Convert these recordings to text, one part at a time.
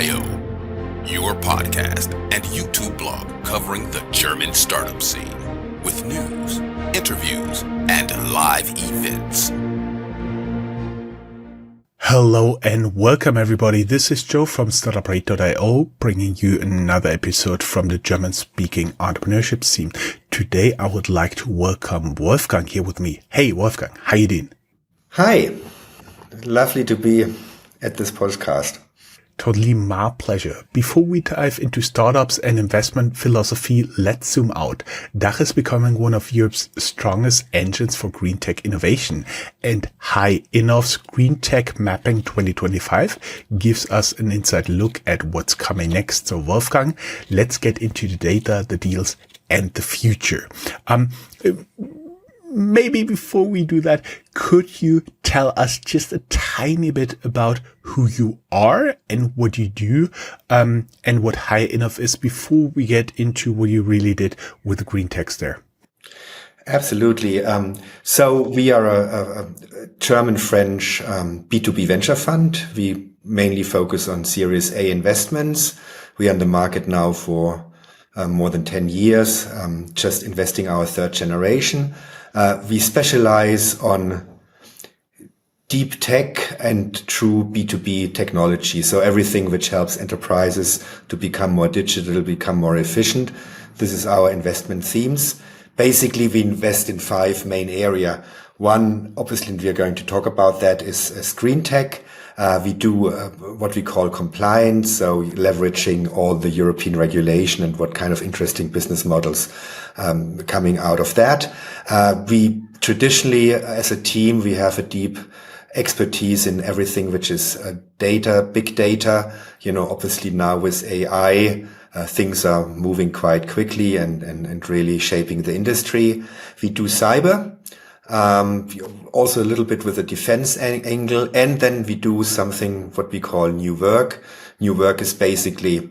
Startuprad.io, your podcast and YouTube blog covering the German startup scene with news, interviews, and live events. Hello and welcome everybody. This is Joe from Startuprad.io bringing you another episode from the German-speaking entrepreneurship scene. Today I would like to welcome Wolfgang here with me. Hey Wolfgang, how you doing? Hi, lovely to be at this podcast. Totally my pleasure. Before we dive into startups and investment philosophy, let's zoom out. DACH is becoming one of Europe's strongest engines for green tech innovation, and Innov's GreenTech Mapping 2025 gives us an inside look at what's coming next. So Wolfgang, let's get into the data, the deals, and the future. Maybe before we do that, could you tell us just a tiny bit about who you are and what you do, and what Innov is before we get into what you really did with the green techs there? Absolutely. So we are a German-French B2B venture fund. We mainly focus on Series A investments. We are on the market now for more than 10 years, just investing our third generation. We specialize on deep tech and true B2B technology. So everything which helps enterprises to become more digital, become more efficient. This is our investment themes. Basically, we invest in 5 main areas. One, obviously, we are going to talk about that, is GreenTech. We do what we call compliance, so leveraging all the European regulation and what kind of interesting business models coming out of that. We traditionally, as a team, we have a deep expertise in everything which is data, big data. You know, obviously now with AI, things are moving quite quickly and really shaping the industry. We do cyber. Also a little bit with a defense angle, and then we do something what we call new work. New work is basically,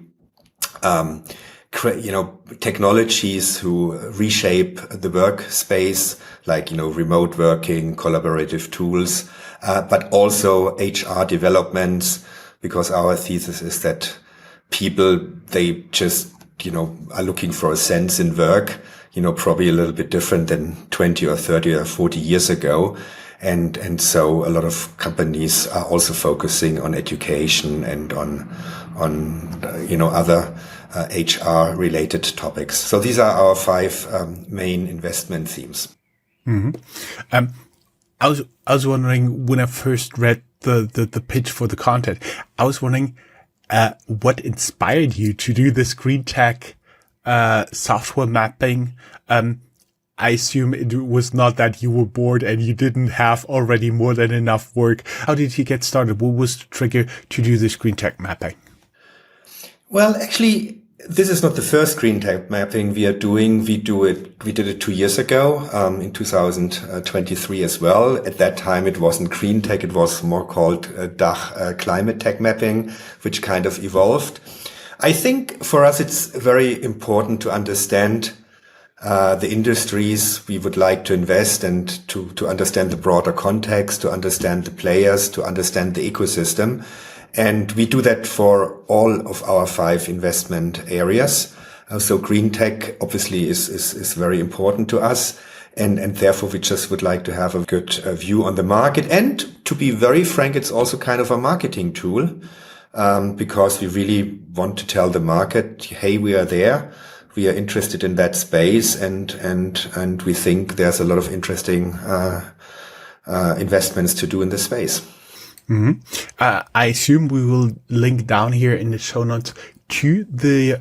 technologies who reshape the workspace, like, remote working, collaborative tools, but also HR developments, because our thesis is that people, they just, are looking for a sense in work, probably a little bit different than 20 or 30 or 40 years ago. And so a lot of companies are also focusing on education and on other HR related topics. So these are our 5 main investment themes. Mm-hmm. I was wondering, when I first read the pitch for the content, I was wondering what inspired you to do this green tech software mapping. I assume it was not that you were bored and you didn't have already more than enough work. How did you get started? What was the trigger to do this green tech mapping? Well, actually, this is not the first green tech mapping we are doing. We did it 2 years ago, in 2023 as well. At that time, it wasn't green tech. It was more called DACH climate tech mapping, which kind of evolved. I think for us, it's very important to understand the industries we would like to invest and to understand the broader context, to understand the players, to understand the ecosystem. And we do that for all of our 5 investment areas. So green tech obviously is very important to us. And therefore we just would like to have a good view on the market. And to be very frank, it's also kind of a marketing tool. Because we really want to tell the market, hey, we are there. We are interested in that space, and we think there's a lot of interesting investments to do in this space. Mm-hmm. I assume we will link down here in the show notes to the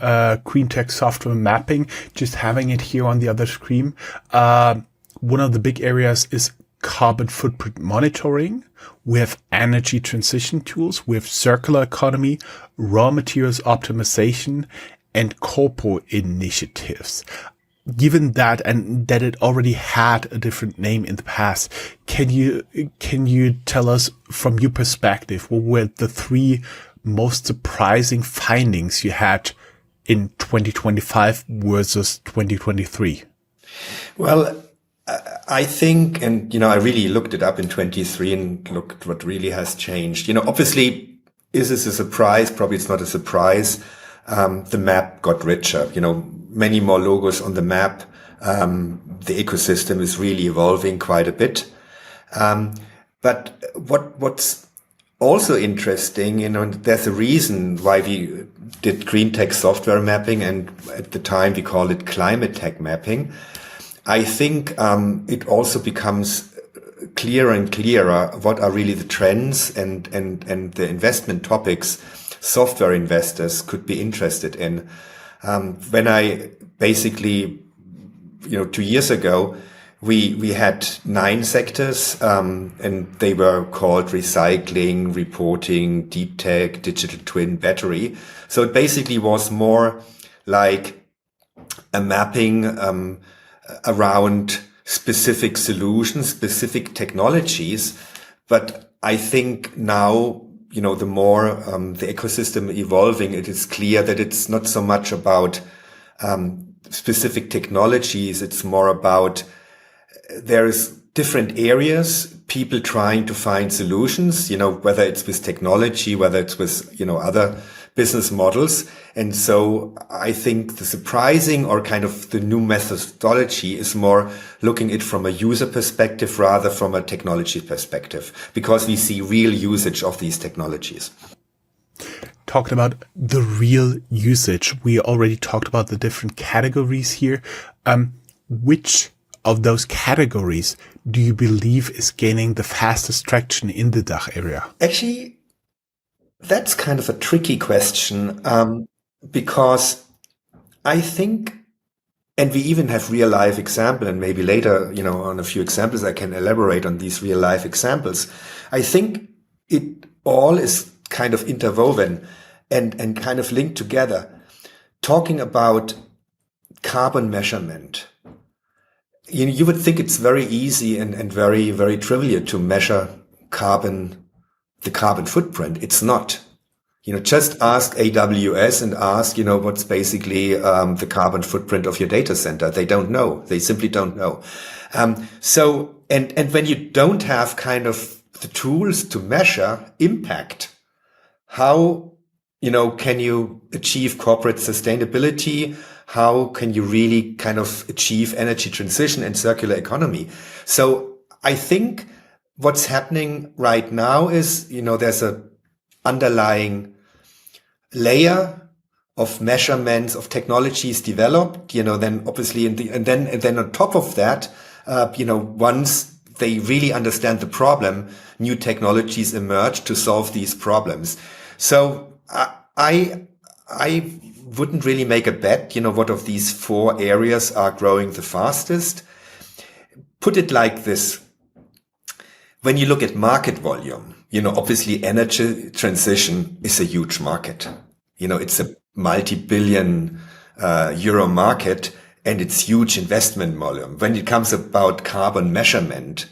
GreenTech software mapping, just having it here on the other screen. One of the big areas is carbon footprint monitoring. We have energy transition tools. We have circular economy, raw materials optimization, and corporate initiatives. Given that, and that it already had a different name in the past, can you tell us from your perspective, what were the 3 most surprising findings you had in 2025 versus 2023? Well, I think, and I really looked it up in 23 and looked what really has changed. Obviously is this a surprise? Probably it's not a surprise. The map got richer, many more logos on the map. The ecosystem is really evolving quite a bit. But what's also interesting, there's a reason why we did GreenTech software mapping, and at the time we called it climate tech mapping. I think it also becomes clearer and clearer what are really the trends and the investment topics software investors could be interested in. When I basically, 2 years ago, we had 9 sectors, and they were called recycling, reporting, deep tech, digital twin, battery. So it basically was more like a mapping around specific solutions, specific technologies. But I think now, the more the ecosystem evolving, it is clear that it's not so much about specific technologies. It's more about there is different areas, people trying to find solutions, whether it's with technology, whether it's with, other business models. And so I think the surprising or kind of the new methodology is more looking at it from a user perspective rather from a technology perspective, because we see real usage of these technologies. Talking about the real usage, we already talked about the different categories here. Which of those categories do you believe is gaining the fastest traction in the DACH area? Actually, that's kind of a tricky question, because I think, and we even have real life example, and maybe later, on a few examples, I can elaborate on these real life examples. I think it all is kind of interwoven and kind of linked together. Talking about carbon measurement, you would think it's very easy and very, very trivial to measure the carbon footprint. It's not. Just ask AWS and ask, what's basically the carbon footprint of your data center. They don't know. They simply don't know. So when you don't have kind of the tools to measure impact, how, can you achieve corporate sustainability? How can you really kind of achieve energy transition and circular economy? So I think what's happening right now is, there's a underlying layer of measurements of technologies developed, then obviously, and then on top of that, once they really understand the problem, new technologies emerge to solve these problems. So I wouldn't really make a bet, what of these 4 areas are growing the fastest. Put it like this. When you look at market volume, obviously energy transition is a huge market. It's a multi-billion euro market, and it's huge investment volume. When it comes about carbon measurement,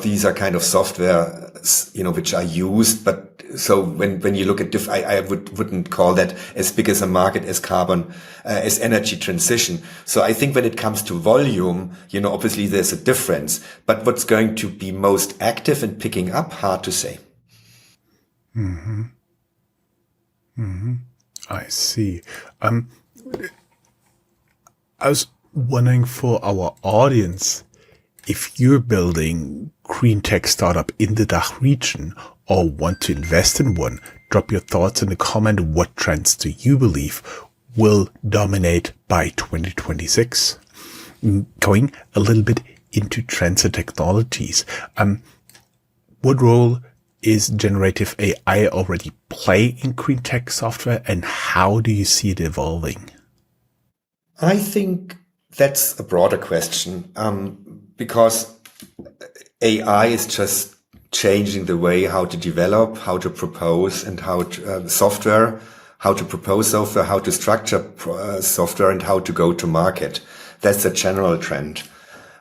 these are kind of software, which are used. But so when you look at I wouldn't call that as big as a market as carbon, as energy transition. So I think when it comes to volume, obviously there's a difference, but what's going to be most active and picking up, hard to say. Mm-hmm. Mm-hmm. I see. I was wondering for our audience, if you're building green tech startup in the DACH region or want to invest in one, drop your thoughts in the comment. What trends do you believe will dominate by 2026? Going a little bit into trends and technologies. What role is generative AI already play in green tech software, and how do you see it evolving? I think that's a broader question, because AI is just changing the way how to develop, how to propose, and how to how to propose software, how to structure software, and how to go to market. That's a general trend.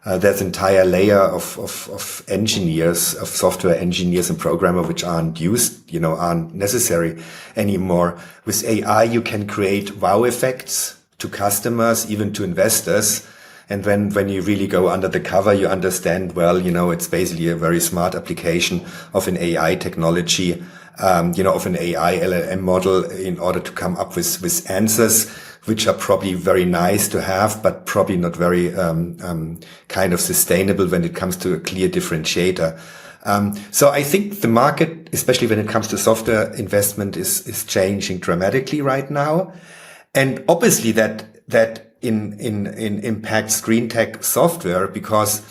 There's an entire layer of engineers, of software engineers and programmers which aren't used, aren't necessary anymore. With AI, you can create wow effects to customers, even to investors. And when you really go under the cover, you understand, well, it's basically a very smart application of an AI technology. of an AI LLM model in order to come up with answers, which are probably very nice to have, but probably not very kind of sustainable when it comes to a clear differentiator. So I think the market, especially when it comes to software investment, is changing dramatically right now. And obviously that impacts GreenTech software because,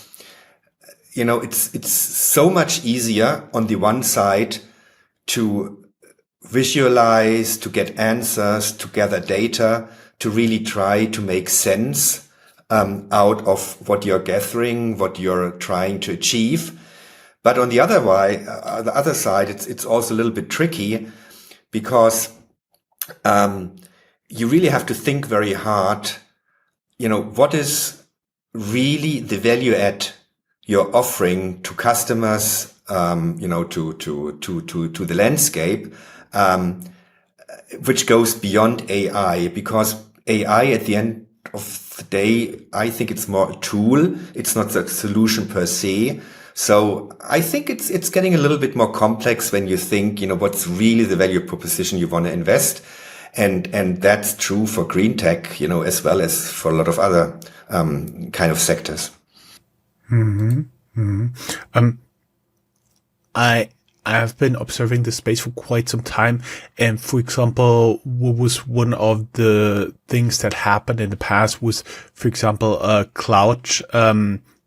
it's so much easier on the one side to visualize, to get answers, to gather data, to really try to make sense out of what you're gathering, what you're trying to achieve. But on the other side, it's also a little bit tricky because you really have to think very hard, what is really the value add you're offering to customers, to the landscape, which goes beyond AI, because AI at the end of the day, I think it's more a tool. It's not the solution per se. So I think it's getting a little bit more complex when you think, what's really the value proposition you want to invest. And that's true for GreenTech, as well as for a lot of other kind of sectors. Mm-hmm. Mm-hmm. I have been observing the space for quite some time. And for example, what was one of the things that happened in the past was, for example,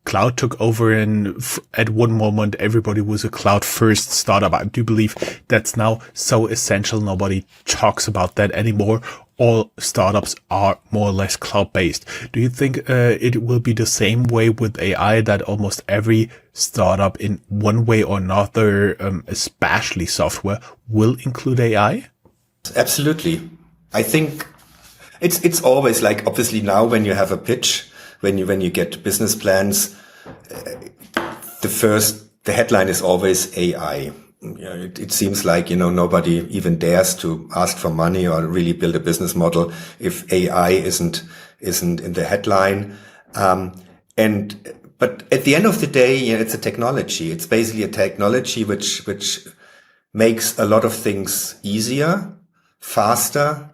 Cloud took over, and at one moment, everybody was a cloud first startup. I do believe that's now so essential. Nobody talks about that anymore. All startups are more or less cloud based. Do you think it will be the same way with AI, that almost every startup in one way or another, especially software, will include AI? Absolutely. I think it's always like, obviously now when you have a pitch, when you get business plans, the headline is always AI. It seems like, nobody even dares to ask for money or really build a business model if AI isn't in the headline. But at the end of the day, it's a technology. It's basically a technology which makes a lot of things easier, faster,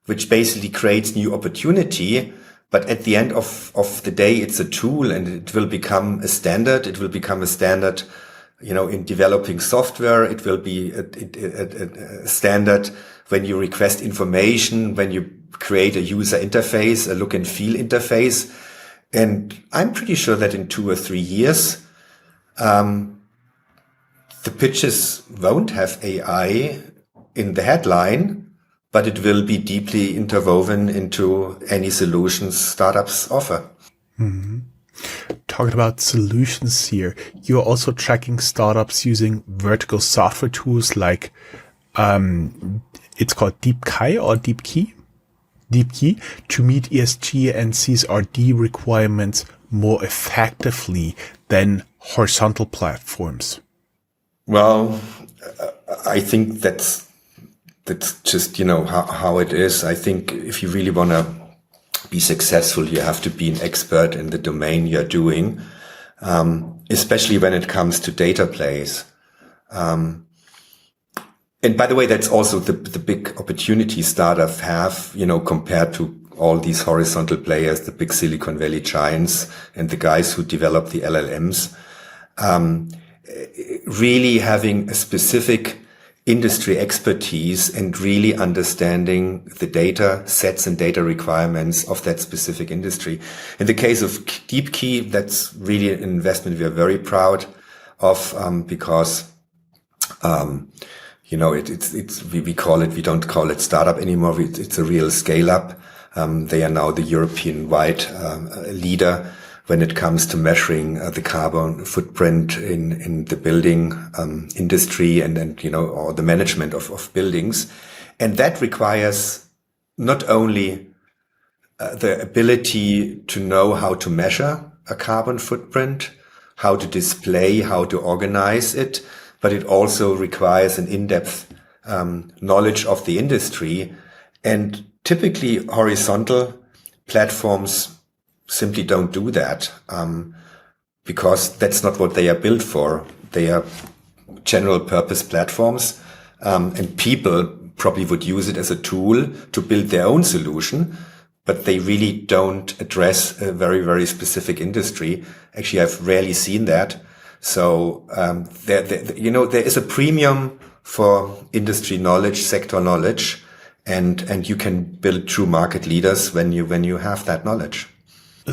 which basically creates new opportunity. But at the end of the day, it's a tool, and it will become a standard. It will become a standard, in developing software. It will be a standard when you request information, when you create a user interface, a look and feel interface. And I'm pretty sure that in 2 or 3 years, the pitches won't have AI in the headline, but it will be deeply interwoven into any solutions startups offer. Mm-hmm. Talking about solutions here, you're also tracking startups using vertical software tools like, it's called DeepKey to meet ESG and CSRD requirements more effectively than horizontal platforms. Well, I think that's just, how it is. I think if you really want to be successful, you have to be an expert in the domain you're doing, especially when it comes to data plays. And by the way, that's also the big opportunity startups have, compared to all these horizontal players, the big Silicon Valley giants and the guys who develop the LLMs, really having a specific industry expertise and really understanding the data sets and data requirements of that specific industry. In the case of DeepKey, that's really an investment we are very proud of, because, we don't call it startup anymore. It's a real scale up. They are now the European-wide leader when it comes to measuring the carbon footprint in the building industry and or the management of buildings. And that requires not only the ability to know how to measure a carbon footprint, how to display, how to organize it, but it also requires an in-depth knowledge of the industry. And typically horizontal platforms simply don't do that, because that's not what they are built for. They are general purpose platforms, and people probably would use it as a tool to build their own solution, but they really don't address a very, very specific industry. Actually, I've rarely seen that. So, there is a premium for industry knowledge, sector knowledge, and you can build true market leaders when you have that knowledge.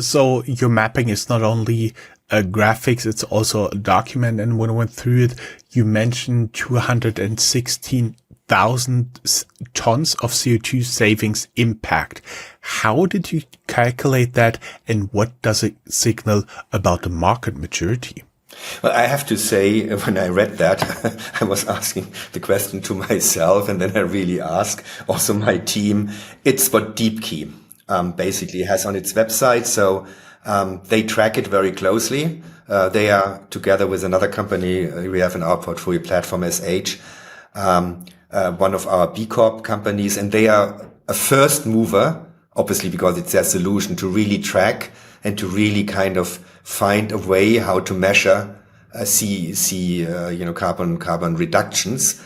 So your mapping is not only graphics, it's also a document. And when I went through it, you mentioned 216,000 tons of CO2 savings impact. How did you calculate that, and what does it signal about the market maturity? Well, I have to say, when I read that, I was asking the question to myself, and then I really asked also my team. It's what DeepKey basically has on its website. So they track it very closely. They are together with another company we have in our portfolio platform, SH, one of our B Corp companies, and they are a first mover, obviously because it's their solution to really track and to really kind of find a way how to measure carbon reductions.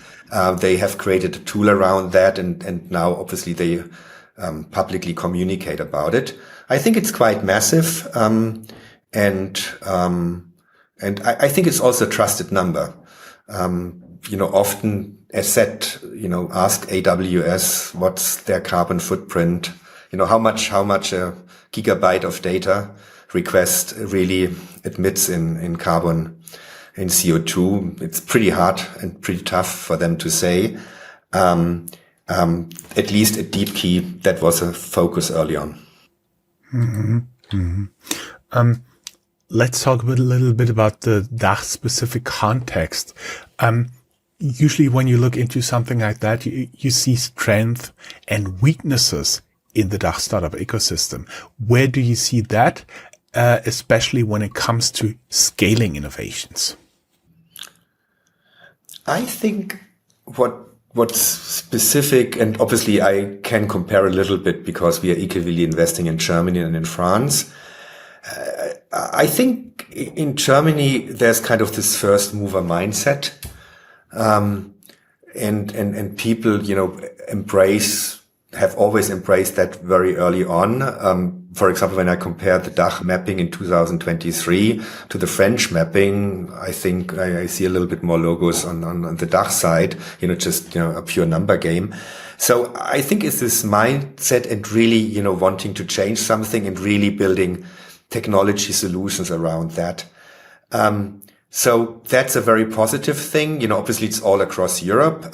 They have created a tool around that, and now obviously they publicly communicate about it. I think it's quite massive, and I think it's also a trusted number. Often, as said, ask AWS what's their carbon footprint. How much a gigabyte of data request really admits in carbon, in CO2. It's pretty hard and pretty tough for them to say. At least at DeepKey, that was a focus early on. Let's talk a little bit about the DACH specific context. Usually when you look into something like that, you see strength and weaknesses in the DACH startup ecosystem. Where do you see that, especially when it comes to scaling innovations? I think what's specific, and obviously I can compare a little bit because we are equally investing in Germany and in France. I think in Germany there's kind of this first mover mindset, and people have always embraced that very early on. For example, when I compare the DACH mapping in 2023 to the French mapping, I think I see a little bit more logos on the DACH side, just a pure number game. So I think it's this mindset and really, wanting to change something and really building technology solutions around that. So that's a very positive thing. Obviously it's all across Europe.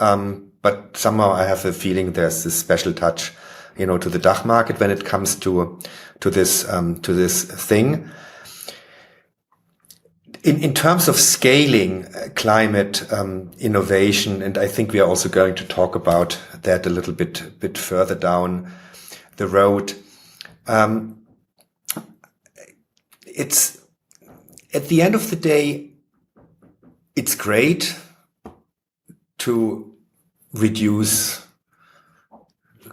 But somehow I have a feeling there's this special touch, to the DACH market when it comes to this thing. In terms of scaling climate innovation, and I think we are also going to talk about that a little bit further down the road. It's at the end of the day, it's great to reduce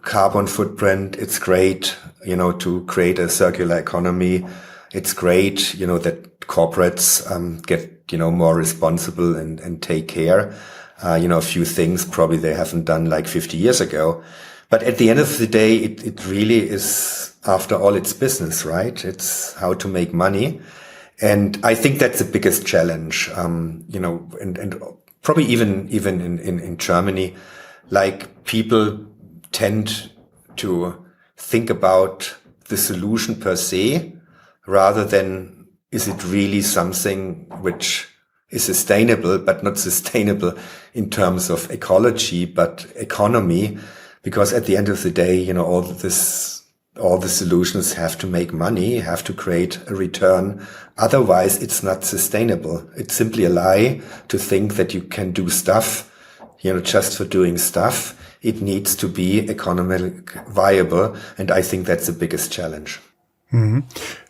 carbon footprint. It's great, to create a circular economy. It's great, that corporates get, more responsible and take care. A few things probably they haven't done like 50 years ago. But at the end of the day, it really is, after all, it's business, right? It's how to make money. And I think that's the biggest challenge, and probably even in Germany, like people tend to think about the solution per se, rather than is it really something which is sustainable, but not sustainable in terms of ecology, but economy. Because at the end of the day, all the solutions have to make money, have to create a return. Otherwise, it's not sustainable. It's simply a lie to think that you can do stuff, just for doing stuff. It needs to be economically viable. And I think that's the biggest challenge. Mm-hmm.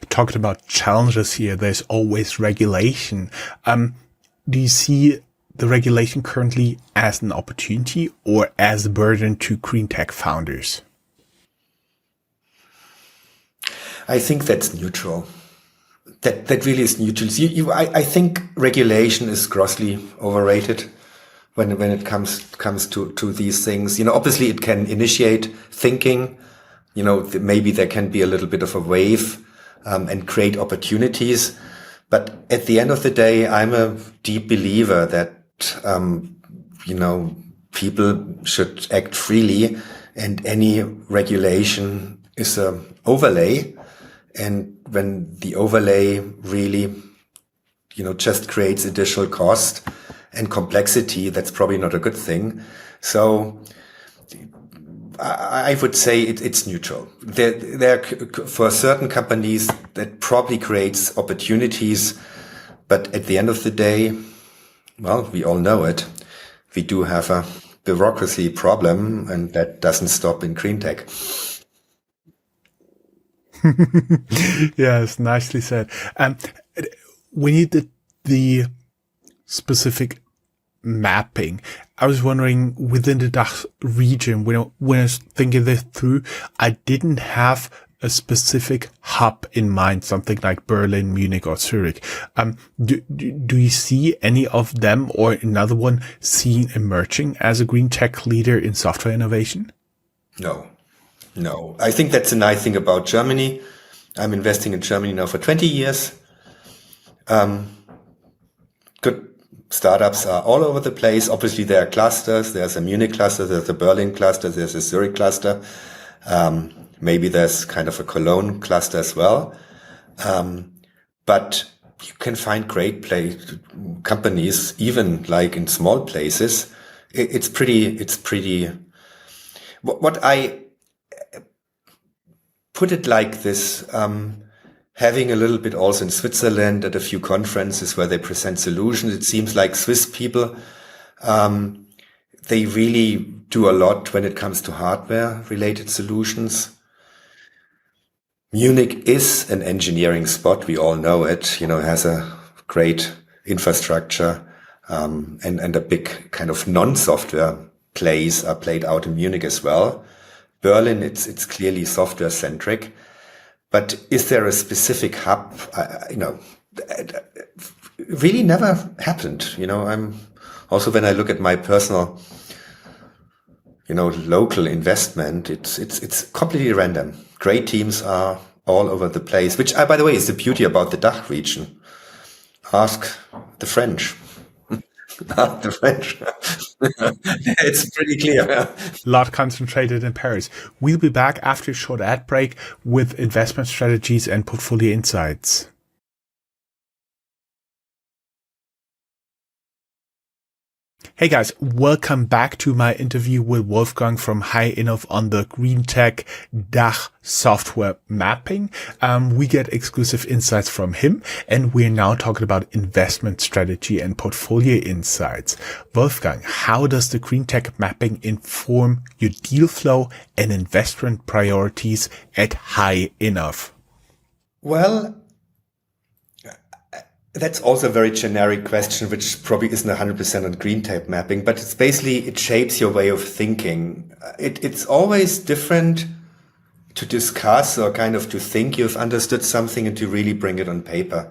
Talked about challenges here. There's always regulation. Do you see the regulation currently as an opportunity or as a burden to GreenTech founders? I think that's neutral. that really is neutral. I think regulation is grossly overrated when it comes to these things. Obviously it can initiate thinking. Maybe there can be a little bit of a wave and create opportunities. But at the end of the day, I'm a deep believer that people should act freely, and any regulation is a overlay. And when the overlay really, just creates additional cost and complexity, that's probably not a good thing. So I would say it's neutral. There for certain companies that probably creates opportunities, but at the end of the day, well, we all know it. We do have a bureaucracy problem, and that doesn't stop in GreenTech. Yes, nicely said. When you did the specific mapping, I was wondering, within the DACH region, when I was thinking this through, I didn't have a specific hub in mind, something like Berlin, Munich, or Zurich. Do you see any of them or another one seen emerging as a green tech leader in software innovation? No. I think that's the nice thing about Germany. I'm investing in Germany now for 20 years. Good startups are all over the place. Obviously, there are clusters. There's a Munich cluster, there's a Berlin cluster, there's a Zurich cluster. Maybe there's kind of a Cologne cluster as well. But you can find great companies, even like in small places. It's pretty. What I put it like this, having a little bit also in Switzerland at a few conferences where they present solutions, it seems like Swiss people, they really do a lot when it comes to hardware related solutions. Munich is an engineering spot. We all know it, it has a great infrastructure, and a big kind of non-software plays are played out in Munich as well. Berlin, it's clearly software centric, but is there a specific hub? Really never happened. I'm also, when I look at my personal, local investment, it's completely random. Great teams are all over the place, which, by the way, is the beauty about the DACH region. Ask the French. The French. It's pretty clear. A lot concentrated in Paris. We'll be back after a short ad break with investment strategies and portfolio insights. Hey guys, welcome back to my interview with Wolfgang from HighInnov on the GreenTech DACH software mapping. We get exclusive insights from him, and we're now talking about investment strategy and portfolio insights. Wolfgang, how does the GreenTech mapping inform your deal flow and investment priorities at HighInnov? Well, that's also a very generic question, which probably isn't 100% on GreenTech mapping, but it's basically, it shapes your way of thinking. It's always different to discuss or kind of to think you've understood something and to really bring it on paper.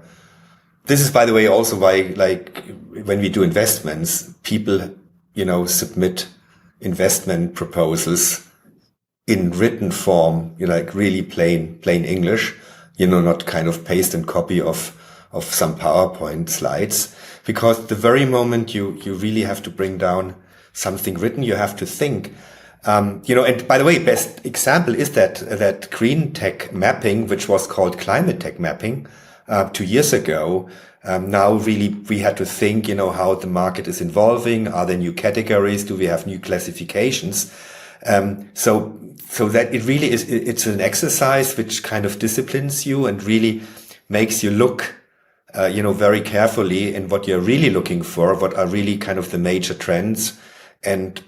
This is, by the way, also why, like, when we do investments, people, submit investment proposals in written form, like really plain English, not kind of paste and copy of some PowerPoint slides, because the very moment you really have to bring down something written, you have to think. And by the way, best example is that green tech mapping, which was called climate tech mapping, 2 years ago. Now really we had to think, how the market is evolving. Are there new categories? Do we have new classifications? So that it really is, it's an exercise which kind of disciplines you and really makes you look very carefully in what you're really looking for, what are really kind of the major trends, and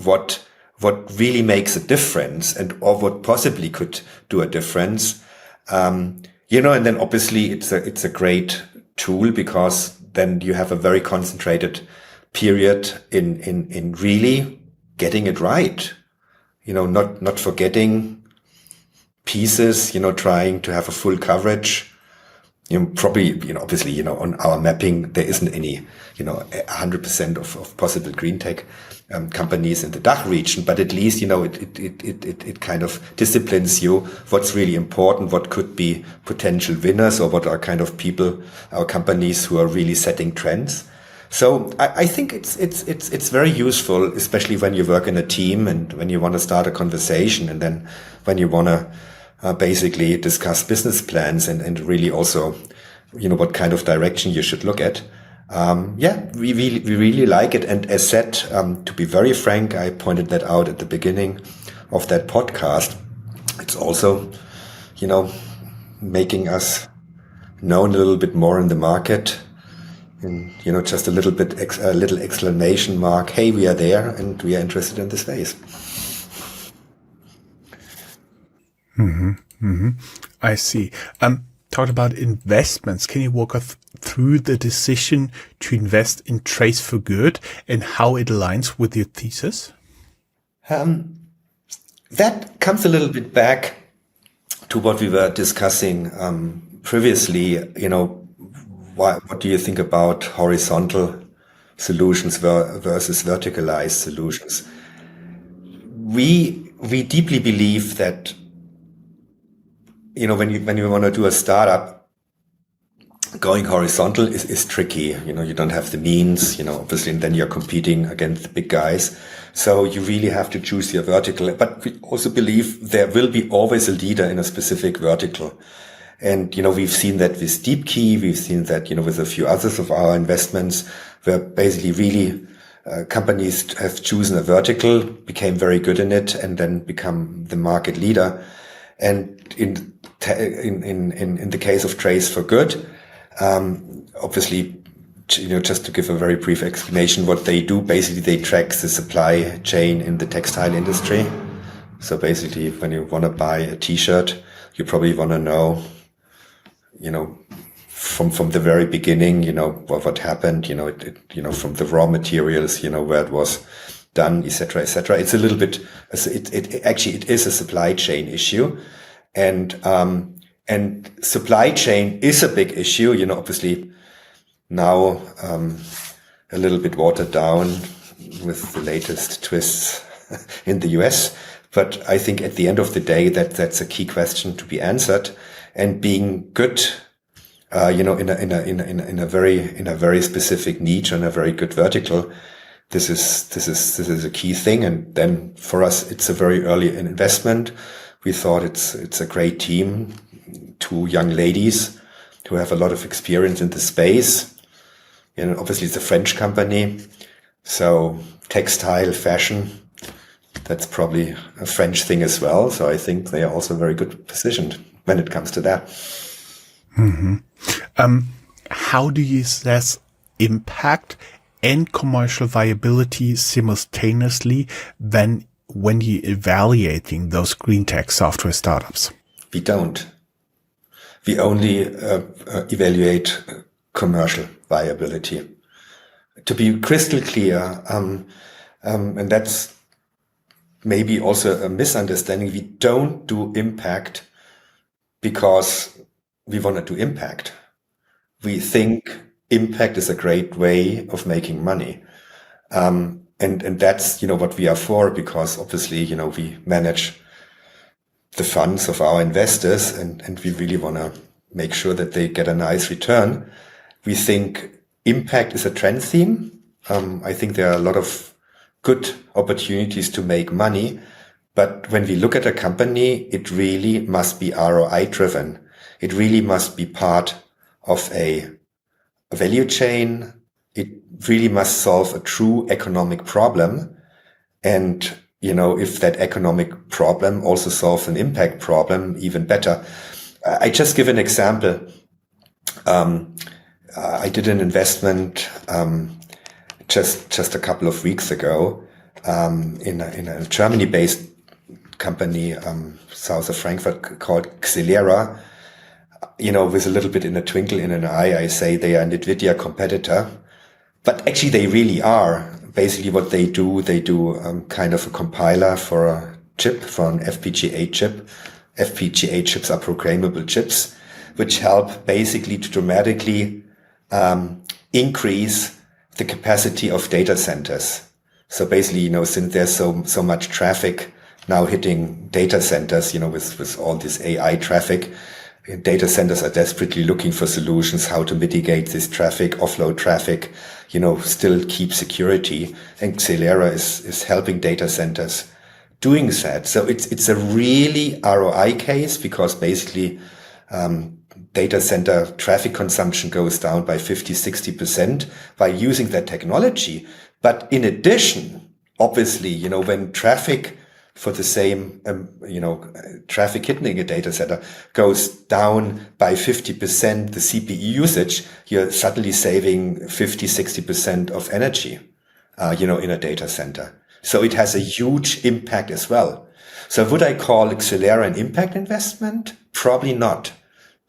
what really makes a difference, or what possibly could do a difference. And then obviously it's a great tool, because then you have a very concentrated period in really getting it right. Not forgetting pieces, trying to have a full coverage. probably, obviously, on our mapping, there isn't any, 100% of possible GreenTech companies in the DACH region, but at least, it kind of disciplines you what's really important, what could be potential winners, or what are kind of people, our companies who are really setting trends. So I think it's very useful, especially when you work in a team and when you want to start a conversation, and then when you want to basically discuss business plans and really also, what kind of direction you should look at. We really like it. And as said, to be very frank, I pointed that out at the beginning of that podcast. It's also, making us known a little bit more in the market. And, just a little bit, a little exclamation mark. Hey, we are there and we are interested in this space. I see. Talked about investments. Can you walk us through the decision to invest in Trace for Good and how it aligns with your thesis? That comes a little bit back to what we were discussing previously. What do you think about horizontal solutions versus verticalized solutions? We deeply believe that, when you want to do a startup, going horizontal is tricky. You don't have the means, obviously, and then you're competing against the big guys. So you really have to choose your vertical. But we also believe there will be always a leader in a specific vertical. And, we've seen that with DeepKey. We've seen that, with a few others of our investments, where basically really companies have chosen a vertical, became very good in it, and then become the market leader. And in the case of Trace for Good, obviously, just to give a very brief explanation, what they do, basically they track the supply chain in the textile industry. So basically, when you want to buy a t-shirt, you probably want to know, from the very beginning, what happened, from the raw materials, where it was done, etc., etc. It's a little bit, it is a supply chain issue. And supply chain is a big issue, obviously now, a little bit watered down with the latest twists in the US. But I think at the end of the day, that's a key question to be answered. And being good, in a very specific niche and a very good vertical, this is a key thing. And then for us, it's a very early investment. We thought it's a great team, 2 young ladies who have a lot of experience in the space. Obviously it's a French company, so textile, fashion, that's probably a French thing as well. So I think they are also very good positioned when it comes to that. How do you assess impact and commercial viability simultaneously when you're evaluating those GreenTech software startups? We don't. We only evaluate commercial viability. To be crystal clear, and that's maybe also a misunderstanding, we don't do impact because we want to do impact. We think impact is a great way of making money. And that's, what we are for, because obviously, we manage the funds of our investors and we really want to make sure that they get a nice return. We think impact is a trend theme. I think there are a lot of good opportunities to make money, but when we look at a company, it really must be ROI driven. It really must be part of a value chain. It really must solve a true economic problem. And, if that economic problem also solves an impact problem, even better. I just give an example. I did an investment just a couple of weeks ago in a Germany-based company south of Frankfurt called Xelera. With a little bit in a twinkle in an eye, I say they are an NVIDIA competitor, but actually they really are. Basically, what they do kind of a compiler for a chip, for an FPGA chip. FPGA chips are programmable chips. which help basically to dramatically increase the capacity of data centers. So basically, since there's so much traffic now hitting data centers, with all this AI traffic, data centers are desperately looking for solutions, how to mitigate this traffic, offload traffic, still keep security. And Xelera is helping data centers doing that. So it's a really ROI case, because basically, data center traffic consumption goes down by 50-60% by using that technology. But in addition, obviously, when traffic for the same, traffic hitting a data center goes down by 50%, the CPU usage, you're suddenly saving 50-60% of energy, in a data center. So it has a huge impact as well. So would I call Xelera an impact investment? Probably not.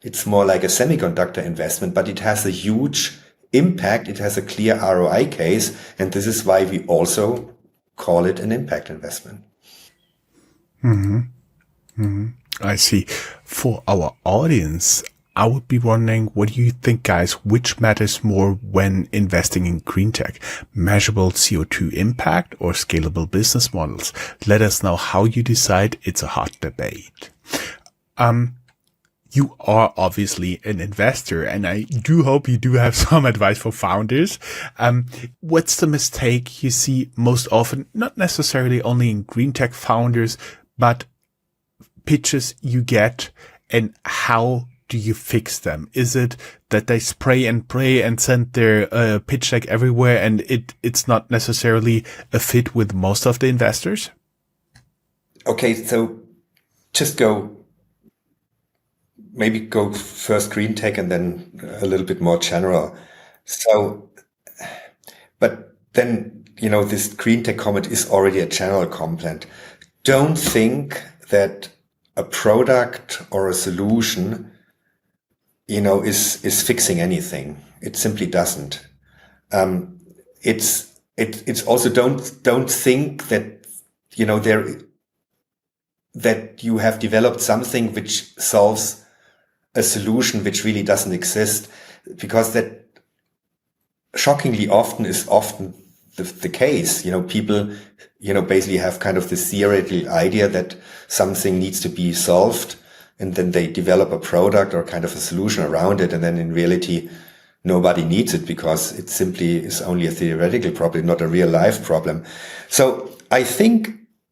It's more like a semiconductor investment, but it has a huge impact. It has a clear ROI case. And this is why we also call it an impact investment. I see. For our audience, I would be wondering, what do you think, guys, which matters more when investing in green tech? Measurable CO2 impact or scalable business models? Let us know how you decide. It's a hot debate. You are obviously an investor, and I do hope you do have some advice for founders. What's the mistake you see most often, not necessarily only in green tech founders, but pitches you get, and how do you fix them? Is it that they spray and pray and send their pitch deck everywhere, and it's not necessarily a fit with most of the investors? Okay, so just go first green tech and then a little bit more general. So, but then, this green tech comment is already a general comment. Don't think that a product or a solution, is fixing anything. It simply doesn't. It's also don't think that, that you have developed something which solves a solution which really doesn't exist, because that shockingly often is the case. People, basically have kind of this theoretical idea that something needs to be solved, and then they develop a product or kind of a solution around it. And then in reality, nobody needs it, because it simply is only a theoretical problem, not a real life problem. So I think,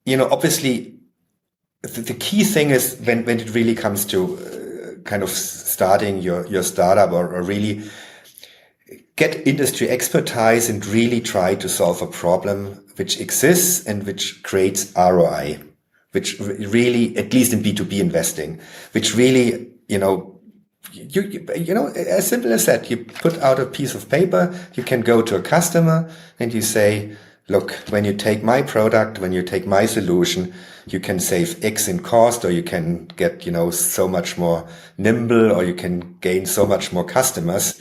obviously the key thing is when it really comes to kind of starting your startup, or really get industry expertise and really try to solve a problem which exists and which creates ROI, which really, at least in B2B investing, which really, as simple as that, you put out a piece of paper, you can go to a customer and you say, look, when you take my product, when you take my solution, you can save X in cost, or you can get, so much more nimble, or you can gain so much more customers.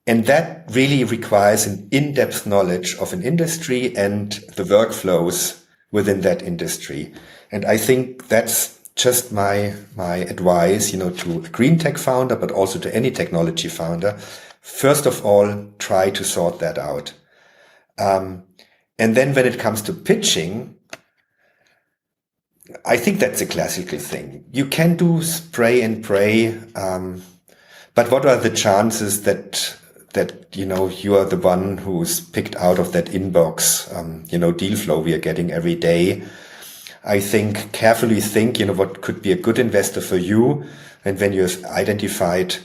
And that really requires an in-depth knowledge of an industry and the workflows within that industry. And I think that's just my advice, to a green tech founder, but also to any technology founder. First of all, try to sort that out. And then when it comes to pitching, I think that's a classical thing. You can do spray and pray, but what are the chances that you are the one who's picked out of that inbox, deal flow we are getting every day? I think carefully think, what could be a good investor for you. And when you've identified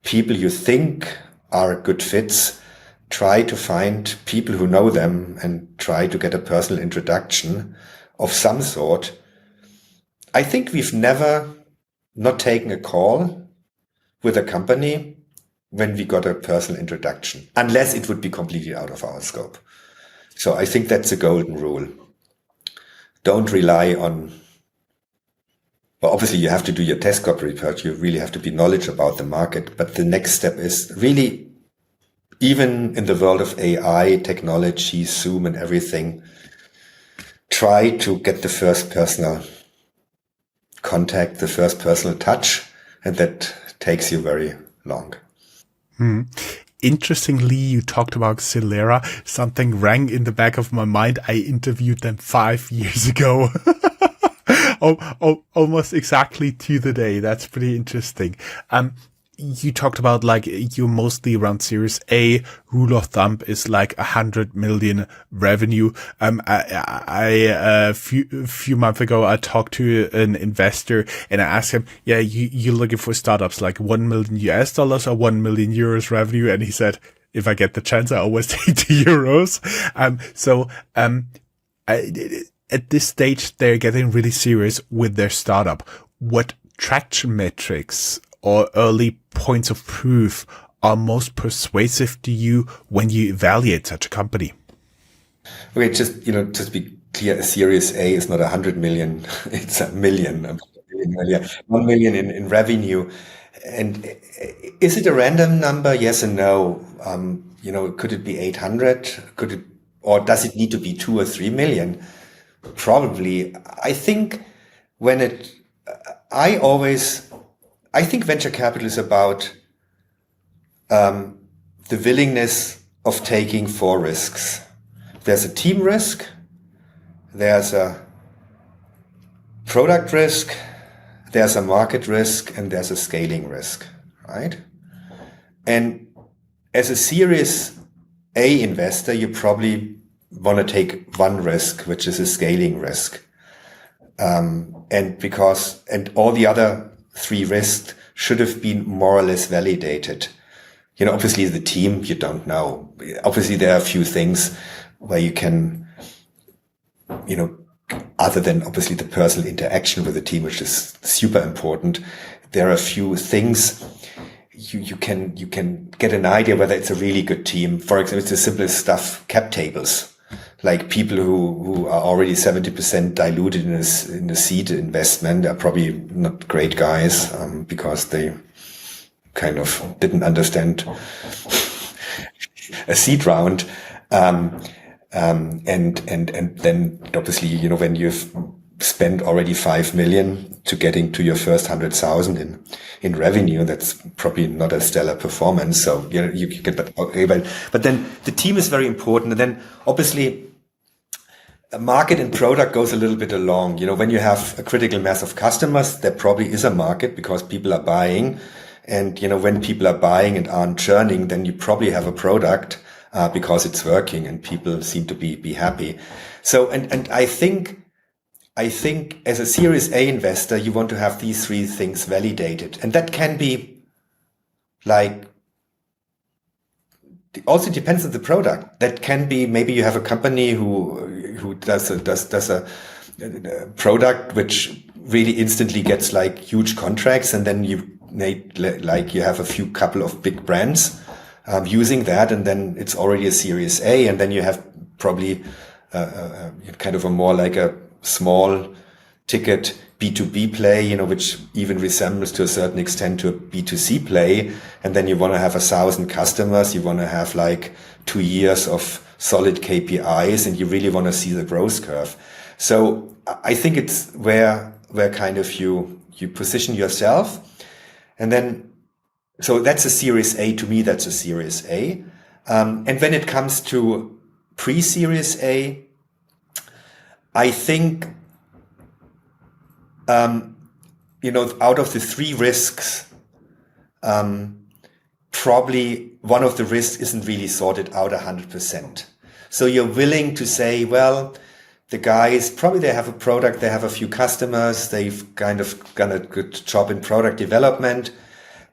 people you think are good fits, try to find people who know them and try to get a personal introduction of some sort. I think we've never not taken a call with a company when we got a personal introduction, unless it would be completely out of our scope. So I think that's a golden rule. Don't rely on, well, obviously you have to do your test scope report. You really have to be knowledgeable about the market. But the next step is really, even in the world of AI, technology, Zoom and everything, try to get the first personal contact, the first personal touch, and that takes you very long. Interestingly, you talked about Celera. Something rang in the back of my mind. I interviewed them 5 years ago. Almost exactly to the day. That's pretty interesting. You talked about like you're mostly around Series A. Rule of thumb is like 100 million revenue. A few months ago, I talked to an investor and I asked him, yeah, you're looking for startups like $1 million US or 1 million euros revenue. And he said, if I get the chance, I always take the euros. At this stage, they're getting really serious with their startup. What traction metrics or early points of proof are most persuasive to you when you evaluate such a company? Okay, just to be clear, a Series A is not 100 million; it's a million. 1 million in revenue. And is it a random number? Yes and no. Could it be 800? Or does it need to be 2 or 3 million? Probably. I think I think venture capital is about the willingness of taking 4 risks. There's a team risk, there's a product risk, there's a market risk, and there's a scaling risk, right? And as a Series A investor, you probably want to take 1 risk, which is a scaling risk. And all the other 3 risks should have been more or less validated. Obviously the team, you don't know. Obviously there are a few things where you can, other than obviously the personal interaction with the team, which is super important, there are a few things you can get an idea whether it's a really good team. For example, it's the simplest stuff, cap tables. Like people who are already 70% diluted in the seed investment are probably not great guys, because they kind of didn't understand a seed round. And then obviously, when you've spent already 5 million to getting to your first 100,000 in revenue, that's probably not a stellar performance. So, you get that. Okay, but then the team is very important. And then obviously, market and product goes a little bit along. When you have a critical mass of customers, there probably is a market because people are buying. And, when people are buying and aren't churning, then you probably have a product, because it's working and people seem to be happy. So, and I think as a Series A investor, you want to have these 3 things validated. And that can be like, also depends on the product. That can be, maybe you have a company who does a product which really instantly gets like huge contracts, and then you have a few couple of big brands using that, and then it's already a Series A, and then you have probably kind of a more like a small ticket B2B play, which even resembles to a certain extent to a B2C play. And then you want to have 1,000 customers. You want to have like 2 years of solid KPIs, and you really want to see the growth curve. So I think it's where kind of you position yourself. And then, so that's a Series A. To me, that's a Series A. And when it comes to pre-Series A, I think, out of the 3 risks, probably one of the risks isn't really sorted out 100%. So you're willing to say, well, the guys, probably they have a product, they have a few customers, they've kind of done a good job in product development,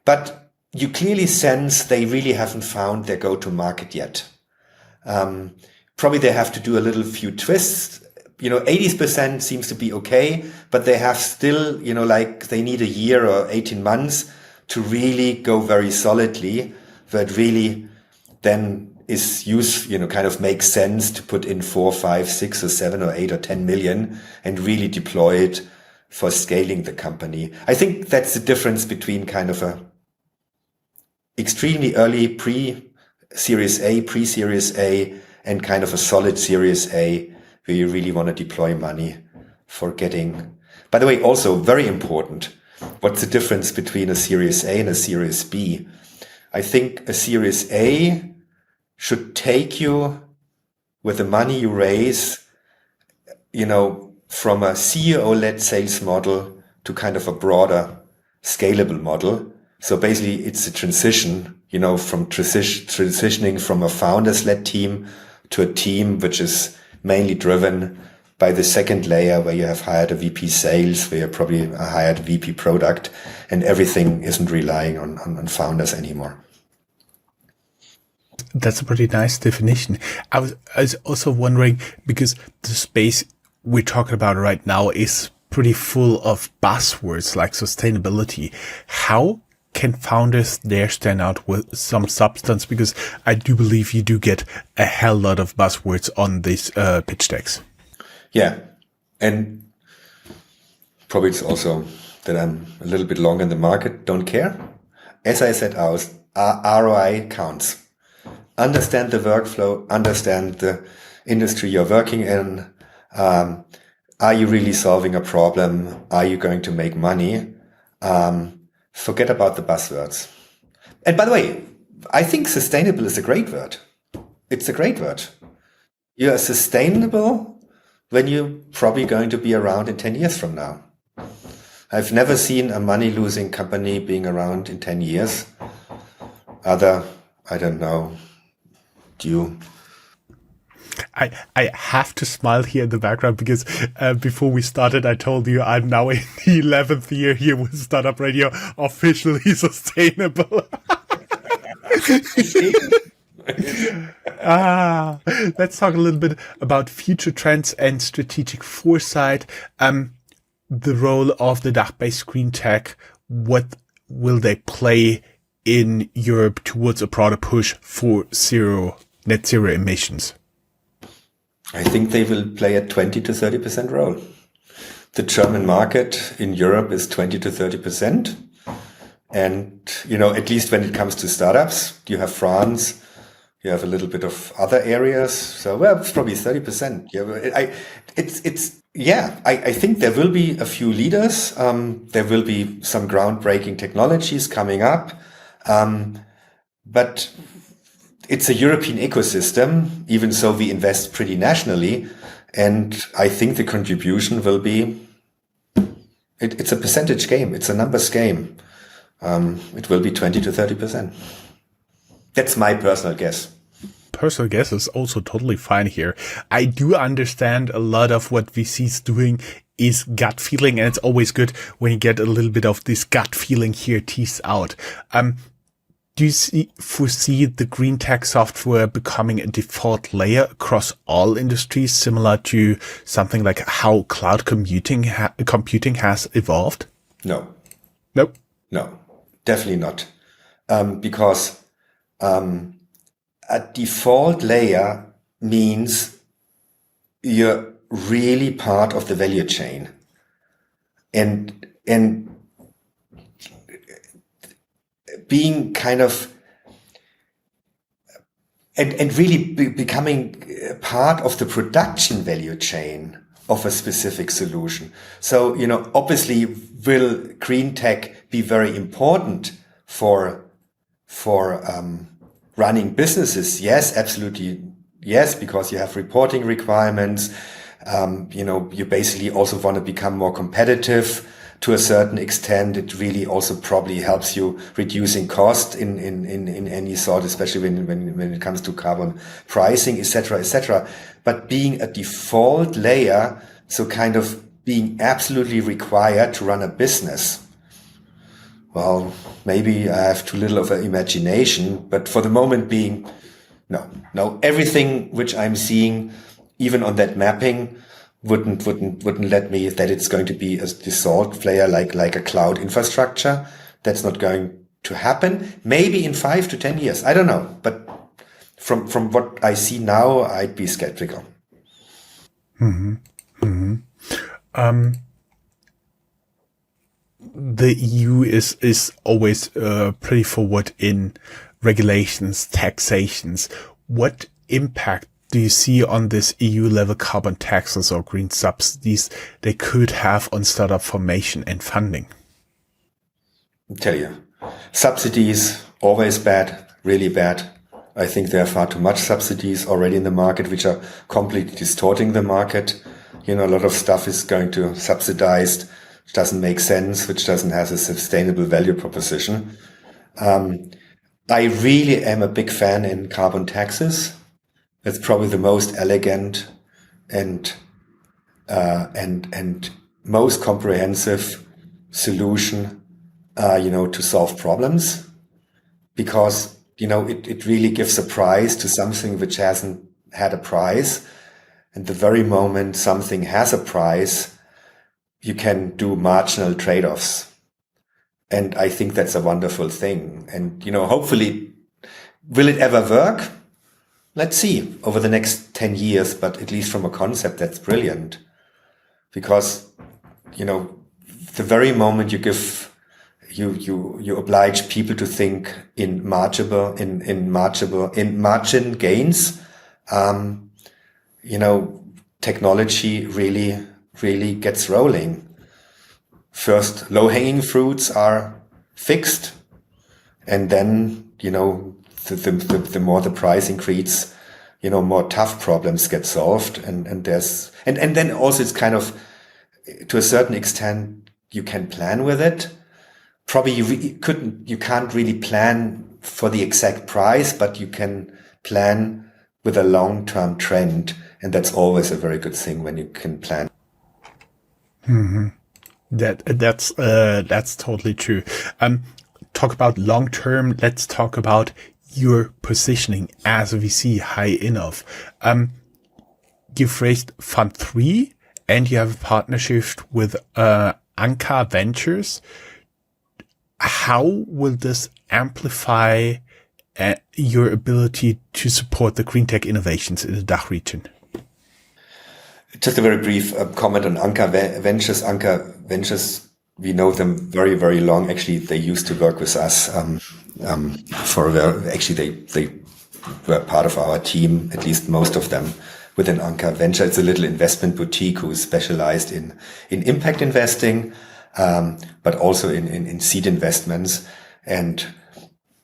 but you clearly sense they really haven't found their go-to-market yet. Probably they have to do a few twists. 80% seems to be okay, but they have still, like they need a year or 18 months to really go very solidly, that really then is kind of makes sense to put in 4, 5, 6 or 7 or 8 or 10 million and really deploy it for scaling the company. I think that's the difference between kind of a extremely early pre-Series A, and kind of a solid Series A, where you really want to deploy money for getting, by the way, also very important, what's the difference between a Series A and a Series B? I think a Series A should take you with the money you raise, from a CEO-led sales model to kind of a broader scalable model. So basically it's a transition, from transitioning from a founders-led team to a team which is mainly driven by the second layer, where you have hired a VP sales, where you probably hired a VP product, and everything isn't relying on founders anymore. That's a pretty nice definition. I was also wondering, because the space we're talking about right now is pretty full of buzzwords like sustainability. How can founders there stand out with some substance? Because I do believe you do get a hell lot of buzzwords on these pitch decks. Yeah. And probably it's also that I'm a little bit long in the market, don't care. As I said, our ROI counts. Understand the workflow, understand the industry you're working in. Are you really solving a problem? Are you going to make money? Forget about the buzzwords. And by the way, I think sustainable is a great word. It's a great word. You are sustainable when you're probably going to be around in 10 years from now. I've never seen a money-losing company being around in 10 years. I don't know. You. I have to smile here in the background because before we started, I told you I'm now in the 11th year here with Startup Radio, officially sustainable. Let's talk a little bit about future trends and strategic foresight. The role of the DACH-based GreenTech, what will they play in Europe towards a broader push for net zero emissions? I think they will play a 20 to 30% role. The German market in Europe is 20 to 30%. And, at least when it comes to startups, you have France, you have a little bit of other areas. So, it's probably 30%. I think there will be a few leaders. There will be some groundbreaking technologies coming up. But it's a European ecosystem, even so we invest pretty nationally. And I think the contribution will be, it's a percentage game. It's a numbers game. It will be 20 to 30%. That's my personal guess. Personal guess is also totally fine here. I do understand a lot of what VC's doing is gut feeling, and it's always good when you get a little bit of this gut feeling here teased out. Do you foresee the GreenTech software becoming a default layer across all industries, similar to something like how cloud computing has evolved? No. Nope. No, definitely not. Because a default layer means you're really part of the value chain. And being kind of, and really becoming part of the production value chain of a specific solution. So, obviously will GreenTech be very important for running businesses? Yes, absolutely. Yes, because you have reporting requirements. You basically also want to become more competitive. To a certain extent, it really also probably helps you reducing cost in any sort, especially when it comes to carbon pricing, etc., etc. But being a default layer, so kind of being absolutely required to run a business. Well, maybe I have too little of an imagination, but for the moment being, no. Everything which I'm seeing, even on that mapping, wouldn't let me that it's going to be a default layer like a cloud infrastructure. That's not going to happen. Maybe in 5 to 10 years. I don't know. But from what I see now, I'd be skeptical. Mm-hmm. Mm-hmm. The EU is always pretty forward in regulations, taxations. What impact do you see on this EU level carbon taxes or green subsidies they could have on startup formation and funding? tell you, subsidies, always bad, really bad. I think there are far too much subsidies already in the market, which are completely distorting the market. A lot of stuff is going to subsidized, which doesn't make sense, which doesn't have a sustainable value proposition. I really am a big fan in carbon taxes. It's probably the most elegant and most comprehensive solution, to solve problems, because it really gives a price to something which hasn't had a price. And the very moment something has a price, you can do marginal trade-offs. And I think that's a wonderful thing. And, hopefully, will it ever work? Let's see over the next 10 years, but at least from a concept, that's brilliant. Because, the very moment you give, you oblige people to think in margin gains, technology really gets rolling. First, low-hanging fruits are fixed, and then, the more the price increases, more tough problems get solved, and then also it's kind of, to a certain extent, you can plan with it. Probably you can't really plan for the exact price, but you can plan with a long-term trend, and that's always a very good thing when you can plan. Mm-hmm. That's totally true. Talk about long term. Let's talk about your positioning as a VC high enough. You've raised Fund 3 and you have a partnership with Anka Ventures. How will this amplify your ability to support the GreenTech innovations in the DACH region? Just a very brief comment on Anka Ventures. Anka Ventures, we know them very, very long. Actually, they used to work with us they were part of our team, at least most of them, within Anka Venture. It's a little investment boutique who is specialized in impact investing, but also in seed investments. And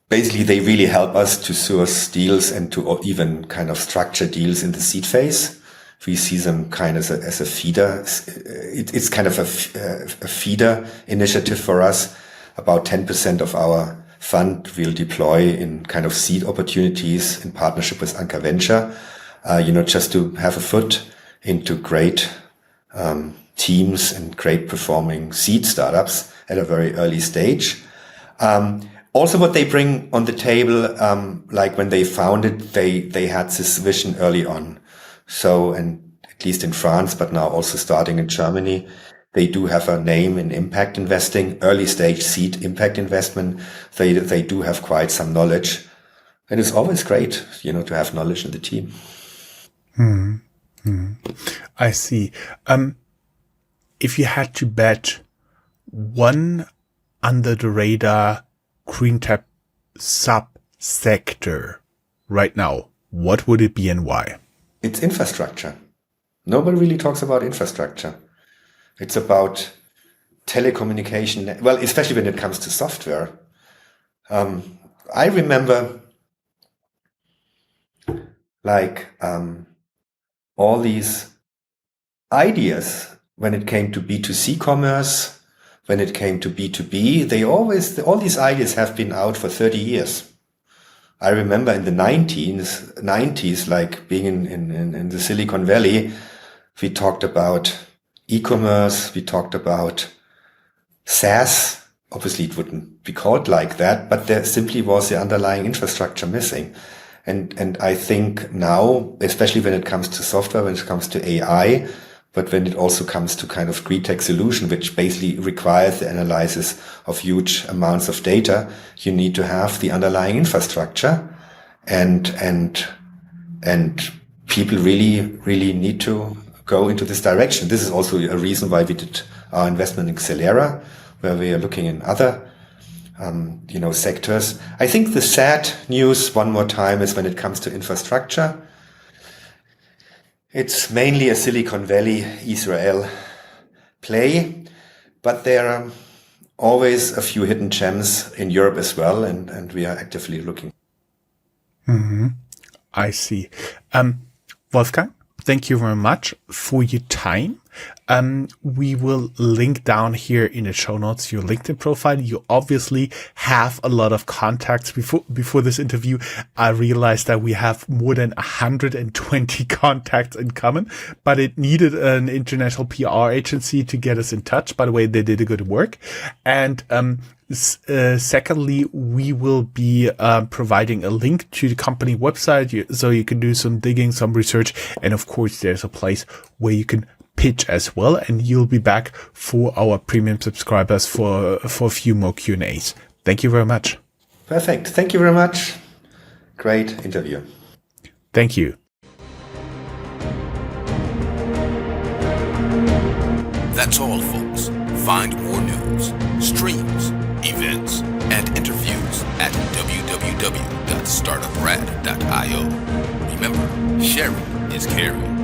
basically, they really help us to source deals and to even kind of structure deals in the seed phase. We see them kind of as a feeder. It's kind of a feeder initiative for us. About 10% of our fund we'll deploy in kind of seed opportunities in partnership with Anka Venture, just to have a foot into great teams and great performing seed startups at a very early stage. Also, what they bring on the table, like when they founded, they had this vision early on. So, and at least in France, but now also starting in Germany, they do have a name in impact investing, early stage seed impact investment. They do have quite some knowledge, and it's always great, to have knowledge in the team. I see. If you had to bet one under the radar GreenTech sub-sector right now, what would it be and why? It's infrastructure. Nobody really talks about infrastructure. It's about telecommunication. Well, especially when it comes to software. I remember all these ideas when it came to B2C commerce, when it came to B2B, all these ideas have been out for 30 years. I remember in the 90s, like being in the Silicon Valley, we talked about e-commerce, we talked about SaaS. Obviously, it wouldn't be called like that, but there simply was the underlying infrastructure missing. And I think now, especially when it comes to software, when it comes to AI, but when it also comes to kind of GreenTech solution, which basically requires the analysis of huge amounts of data, you need to have the underlying infrastructure, and people really need to go into this direction. This is also a reason why we did our investment in Xelera, where we are looking in other sectors. I think the sad news, one more time, is when it comes to infrastructure. It's mainly a Silicon Valley, Israel play, but there are always a few hidden gems in Europe as well, and we are actively looking. I see. Wolfgang, thank you very much for your time. We will link down here in the show notes your LinkedIn profile. You obviously have a lot of contacts. Before this interview, I realized that we have more than 120 contacts in common, but it needed an international PR agency to get us in touch. By the way, they did a good work. And, secondly, we will be providing a link to the company website so you can do some digging, some research. And of course, there's a place where you can pitch as well, and you'll be back for our premium subscribers for a few more Q&As. Thank you very much. Perfect. Thank you very much. Great interview. Thank you. That's all, folks. Find more news, streams, events, and interviews at www.startuprad.io. Remember, sharing is caring.